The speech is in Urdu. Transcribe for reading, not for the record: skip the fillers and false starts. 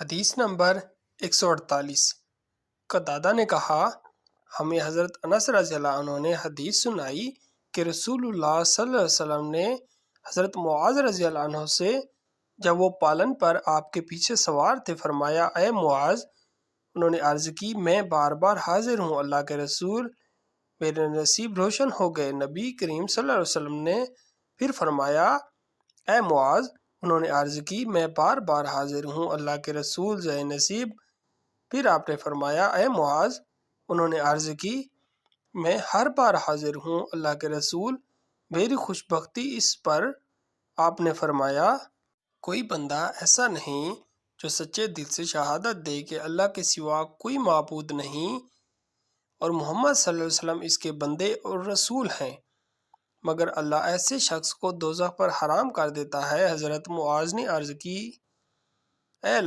حدیث نمبر 148۔ قتادہ نے کہا، ہمیں حضرت انس رضی اللہ عنہ نے حدیث سنائی کہ رسول اللہ صلی اللہ علیہ وسلم نے حضرت معاذ رضی اللہ عنہ سے جب وہ پالن پر آپ کے پیچھے سوار تھے فرمایا، اے معاذ۔ انہوں نے عرض کی، میں بار بار حاضر ہوں اللہ کے رسول، میرے نصیب روشن ہو گئے۔ نبی کریم صلی اللہ علیہ وسلم نے پھر فرمایا، اے معاذ۔ انہوں نے عرض کی، میں بار بار حاضر ہوں اللہ کے رسول، زہ نصیب۔ پھر آپ نے فرمایا، اے معاذ۔ انہوں نے عرض کی، میں ہر بار حاضر ہوں اللہ کے رسول، میری خوش بختی اس پر۔ آپ نے فرمایا، کوئی بندہ ایسا نہیں جو سچے دل سے شہادت دے کہ اللہ کے سوا کوئی معبود نہیں اور محمد صلی اللہ علیہ وسلم اس کے بندے اور رسول ہیں، مگر اللہ ایسے شخص کو دوزخ پر حرام کر دیتا ہے۔ حضرت معاذ نے عرض کی، اے اللہ